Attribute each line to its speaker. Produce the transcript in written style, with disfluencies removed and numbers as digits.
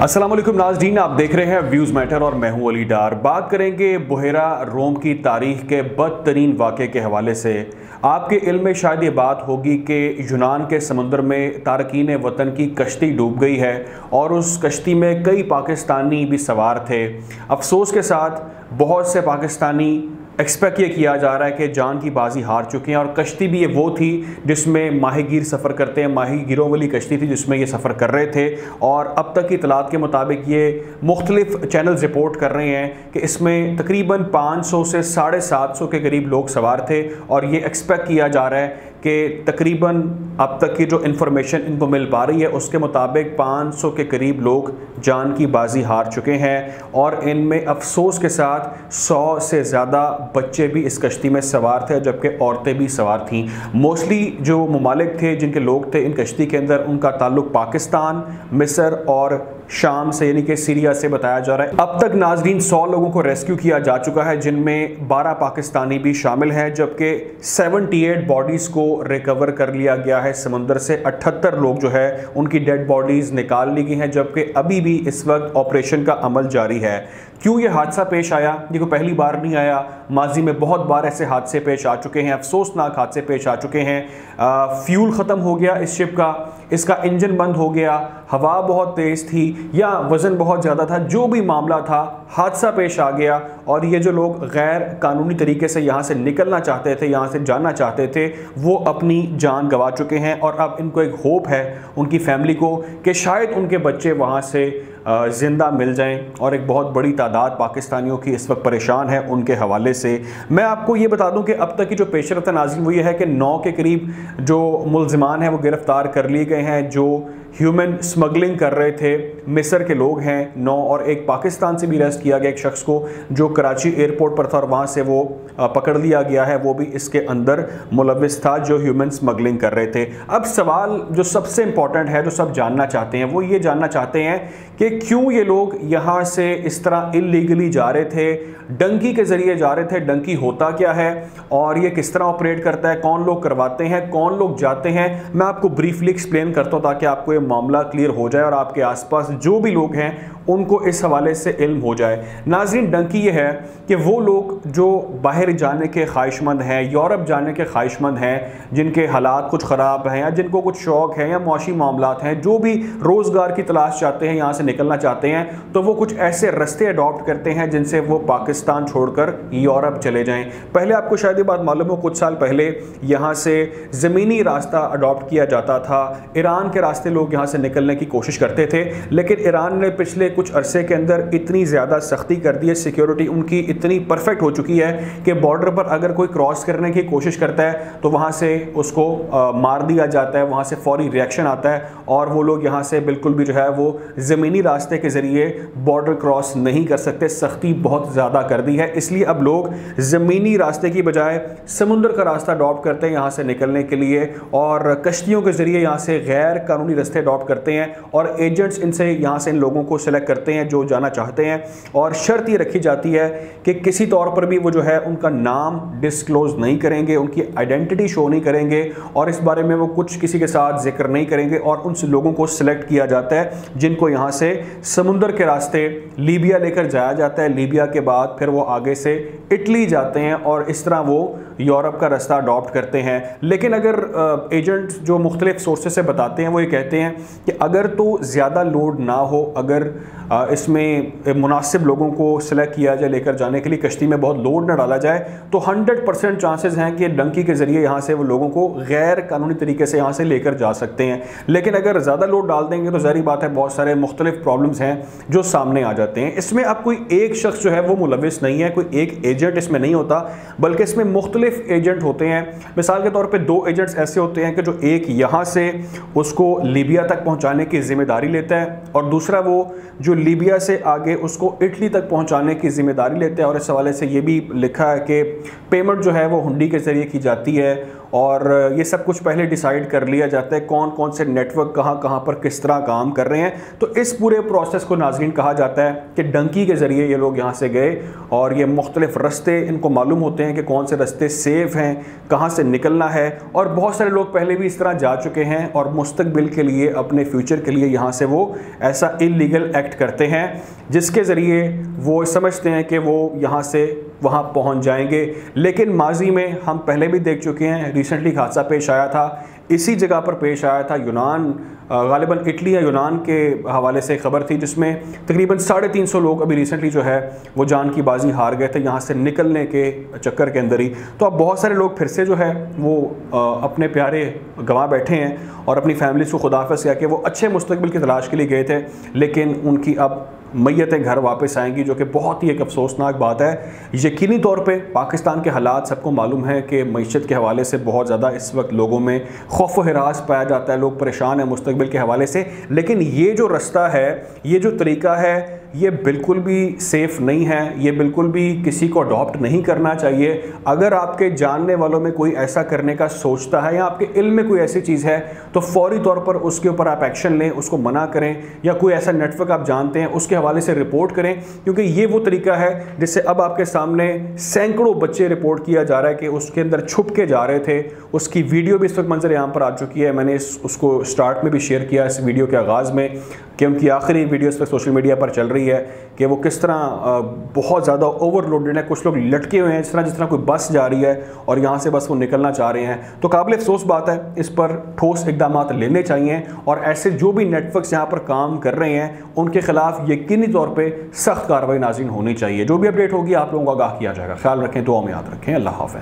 Speaker 1: अस्सलाम वालेकुम नाज़रीन, आप देख रहे हैं व्यूज़ मैटर और मैं हूं अली डार। बात करेंगे बुहेरा रोम की तारीख़ के बदतरीन वाक़े के हवाले से। आपके इल्म में शायद ये बात होगी कि यूनान के समुंदर में तारकीन वतन की कश्ती डूब गई है और उस कश्ती में कई पाकिस्तानी भी सवार थे। अफसोस के साथ बहुत से पाकिस्तानी एक्सपेक्ट ये किया जा रहा है कि जान की बाजी हार चुके हैं और कश्ती भी ये वो थी जिसमें माहीगीर सफ़र करते हैं, माहीगीरों वाली कश्ती थी जिसमें ये सफ़र कर रहे थे। और अब तक की इतलात के मुताबिक ये मुख्तलिफ चैनल्स रिपोर्ट कर रहे हैं कि इसमें तकरीबन 500 से 750 के करीब लोग सवार थे और ये एक्सपेक्ट किया जा रहा है कि तकरीबन अब तक की जो इन्फॉर्मेशन इनको मिल पा रही है उसके मुताबिक 500 के करीब लोग जान की बाजी हार चुके हैं और इनमें अफसोस के साथ 100 से ज़्यादा बच्चे भी इस कश्ती में सवार थे, जबकि औरतें भी सवार थीं। मोस्टली जो ममालिक थे, जिनके लोग थे इन कश्ती के अंदर, उनका ताल्लुक पाकिस्तान, मिस्र और शाम से यानी कि सीरिया से बताया जा रहा है। अब तक नाजरीन 100 लोगों को रेस्क्यू किया जा चुका है, जिनमें 12 पाकिस्तानी भी शामिल हैं, जबकि 78 बॉडीज़ को रिकवर कर लिया गया है समुंदर से। 78 लोग जो है उनकी डेड बॉडीज़ निकाल ली गई हैं, जबकि अभी भी इस वक्त ऑपरेशन का अमल जारी है। क्यों ये हादसा पेश आया? ये कोई पहली बार नहीं आया, माजी में बहुत बार ऐसे हादसे पेश आ चुके हैं, अफसोसनाक हादसे पेश आ चुके हैं। फ्यूल ख़त्म हो गया इस शिप का, इसका इंजन बंद हो गया, हवा बहुत तेज़ थी या वज़न बहुत ज़्यादा था, जो भी मामला था हादसा पेश आ गया और ये जो लोग गैर कानूनी तरीके से यहाँ से निकलना चाहते थे, यहाँ से जाना चाहते थे, वो अपनी जान गंवा चुके हैं। और अब इनको एक होप है उनकी फैमिली को कि शायद उनके बच्चे वहाँ से ज़िंदा मिल जाएं। और एक बहुत बड़ी तादाद पाकिस्तानियों की इस वक्त परेशान है उनके हवाले से। मैं आपको ये बता दूं कि अब तक की जो पेशरफ्त नाज़रीन वो ये है कि 9 के करीब जो मुल्ज़िमान हैं वो गिरफ़्तार कर लिए गए हैं, जो ह्यूमन स्मगलिंग कर रहे थे। मिस्र के लोग हैं 9, और एक पाकिस्तान से भी अरेस्ट किया गया एक शख्स को जो कराची एयरपोर्ट पर था और वहाँ से वो पकड़ लिया गया है, वो भी इसके अंदर मुलव्विस था जो ह्यूमन स्मगलिंग कर रहे थे। अब सवाल जो सबसे इम्पॉर्टेंट है, जो सब जानना चाहते हैं, वो ये जानना चाहते हैं कि क्यों ये लोग यहाँ से इस तरह इल्लीगली जा रहे थे, डंकी के ज़रिए जा रहे थे। डंकी होता क्या है और ये किस तरह ऑपरेट करता है, कौन लोग करवाते हैं, कौन लोग जाते हैं, मैं आपको ब्रीफली एक्सप्लेन करता हूँ ताकि आपको ये मामला क्लियर हो जाए और आपके आसपास जो भी लोग हैं उनको इस हवाले से इल्म हो जाए। नाज़रीन, डंकी ये है कि वो लोग जो बाहर जाने के ख्वाहिशमंद हैं, यूरोप जाने के ख्वाहिशमंद हैं, जिनके हालात कुछ ख़राब हैं या जिनको कुछ शौक़ है या मुआशी मामलात हैं, जो भी रोज़गार की तलाश चाहते हैं, यहाँ से निकलना चाहते हैं, तो वो कुछ ऐसे रास्ते अडॉप्ट करते हैं जिनसे वो पाकिस्तान छोड़कर यूरोप चले जाएं। पहले आपको शायद ये बात मालूम हो, कुछ साल पहले यहाँ से ज़मीनी रास्ता अडॉप्ट किया जाता था। ईरान के रास्ते लोग यहाँ से निकलने की कोशिश करते थे, लेकिन ईरान ने पिछले कुछ अरसे के अंदर इतनी ज़्यादा सख्ती कर दी है, सिक्योरिटी उनकी इतनी परफेक्ट हो चुकी है कि बॉर्डर पर अगर कोई क्रॉस करने की कोशिश करता है तो वहाँ से उसको मार दिया जाता है, वहाँ से फौरी रिएक्शन आता है और वो लोग यहाँ से बिल्कुल भी जो है वो ज़मीनी रास्ते के ज़रिए बॉर्डर क्रॉस नहीं कर सकते। सख्ती बहुत ज़्यादा कर दी है, इसलिए अब लोग ज़मीनी रास्ते की बजाय समुद्र का रास्ता अडॉप्ट करते हैं यहाँ से निकलने के लिए और कश्तियों के ज़रिए यहाँ से गैर कानूनी रास्ते अडॉप्ट करते हैं और एजेंट्स इनसे यहाँ से इन लोगों को सेलेक्ट करते हैं जो जाना चाहते हैं। और शर्त ये रखी जाती है कि किसी तौर पर भी वो जो है उनका नाम डिस्क्लोज नहीं करेंगे, उनकी आइडेंटिटी शो नहीं करेंगे और इस बारे में वो कुछ किसी के साथ जिक्र नहीं करेंगे और उन लोगों को सिलेक्ट किया जाता है जिनको यहाँ से समुद्र के रास्ते लीबिया लेकर जाया जाता है। लीबिया के बाद फिर वो आगे से इटली जाते हैं और इस तरह वो यूरोप का रास्ता अडॉप्ट करते हैं। लेकिन अगर एजेंट जो मुख्तलिफ सोर्सेस से बताते हैं वो ये कहते हैं कि अगर तो ज़्यादा लोड ना हो, अगर इसमें मुनासिब लोगों को सिलेक्ट किया जाए लेकर जाने के लिए, कश्ती में बहुत लोड ना डाला जाए, तो 100% चांसेस हैं कि डंकी के ज़रिए यहाँ से वो लोगों को गैर कानूनी तरीके से यहाँ से लेकर जा सकते हैं। लेकिन अगर ज़्यादा लोड डाल देंगे तो ज़ाहिर बात है बहुत सारे मुख्तलिफ प्रॉब्लम्स हैं जो सामने आ जाते हैं। इसमें अब कोई एक शख्स जो है वो मुलविस नहीं है, कोई एक एजेंट इसमें नहीं होता, बल्कि इसमें मुख्तलिफ एजेंट होते हैं। मिसाल के तौर पर 2 एजेंट्स ऐसे होते हैं कि जो एक यहाँ से उसको लीबिया तक पहुँचाने की जिम्मेदारी लेता है और दूसरा वो जो लीबिया से आगे उसको इटली तक पहुंचाने की जिम्मेदारी लेते हैं। और इस हवाले से ये भी लिखा है कि पेमेंट जो है वो हुंडी के ज़रिए की जाती है और ये सब कुछ पहले डिसाइड कर लिया जाता है कौन कौन से नेटवर्क कहाँ कहाँ पर किस तरह काम कर रहे हैं। तो इस पूरे प्रोसेस को नाज़रीन कहा जाता है कि डंकी के ज़रिए ये लोग यहाँ से गए और ये मुख्तलिफ रास्ते इनको मालूम होते हैं कि कौन से रास्ते सेफ़ हैं, कहाँ से निकलना है। और बहुत सारे लोग पहले भी इस तरह जा चुके हैं और मुस्तकबिल के लिए, अपने फ्यूचर के लिए यहाँ से वो ऐसा इल्लीगल एक्ट करते हैं जिसके ज़रिए वो समझते हैं कि वो यहाँ से वहाँ पहुँच जाएंगे। लेकिन माजी में हम पहले भी देख चुके हैं, रिसेंटली हादसा पेश आया था, इसी जगह पर पेश आया था, यूनान, गालिबन इटली या यूनान के हवाले से खबर थी जिसमें तकरीबन 350 लोग अभी रिसेंटली जो है वो जान की बाजी हार गए थे यहाँ से निकलने के चक्कर के अंदर ही। तो अब बहुत सारे लोग फिर से जो है वो अपने प्यारे गंवा बैठे हैं और अपनी फैमिलीज़ को खुदाफिज़ कह के वो अच्छे मुस्तकबिल की तलाश के लिए गए थे, लेकिन उनकी अब मैयतें घर वापस आएंगी, जो कि बहुत ही एक अफसोसनाक बात है। यकीनी तौर पे पाकिस्तान के हालात सबको मालूम है कि मईशत के हवाले से बहुत ज़्यादा इस वक्त लोगों में खौफ व हिरास पाया जाता है, लोग परेशान हैं मुस्तकबिल के हवाले से। लेकिन ये जो रास्ता है, ये जो तरीका है, ये बिल्कुल भी सेफ़ नहीं है, ये बिल्कुल भी किसी को अडॉप्ट नहीं करना चाहिए। अगर आपके जानने वालों में कोई ऐसा करने का सोचता है या आपके इल्म में कोई ऐसी चीज़ है तो फ़ौरी तौर पर उसके ऊपर आप एक्शन लें, उसको मना करें, या कोई ऐसा नेटवर्क आप जानते हैं उसके हवाले से रिपोर्ट करें, क्योंकि ये वो तरीका है जिससे अब आपके सामने सैकड़ों बच्चे रिपोर्ट किया जा रहा है कि उसके अंदर छुप के जा रहे थे। उसकी वीडियो भी इस वक्त मंजर यहाँ पर आ चुकी है, मैंने उसको स्टार्ट में भी शेयर किया इस वीडियो के आगाज़ में, कि उनकी आखिरी वीडियो इस वक्त सोशल मीडिया पर चल रही है कि वो किस तरह बहुत ज़्यादा ओवरलोडेड है, कुछ लोग लटके हुए हैं जिस तरह कोई बस जा रही है और यहाँ से बस वो निकलना चाह रहे हैं। तो काबिल अफसोस बात है, इस पर ठोस इक़दाम लेने चाहिए और ऐसे जो भी नेटवर्क्स यहाँ पर काम कर रहे हैं उनके खिलाफ यकीनी तौर पर सख्त कार्रवाई नाज़रीन होनी चाहिए। जो भी अपडेट होगी आप लोगों को आगाह किया जाएगा। ख्याल रखें, दुआ में याद रखें। अल्लाह हाफ़िज़।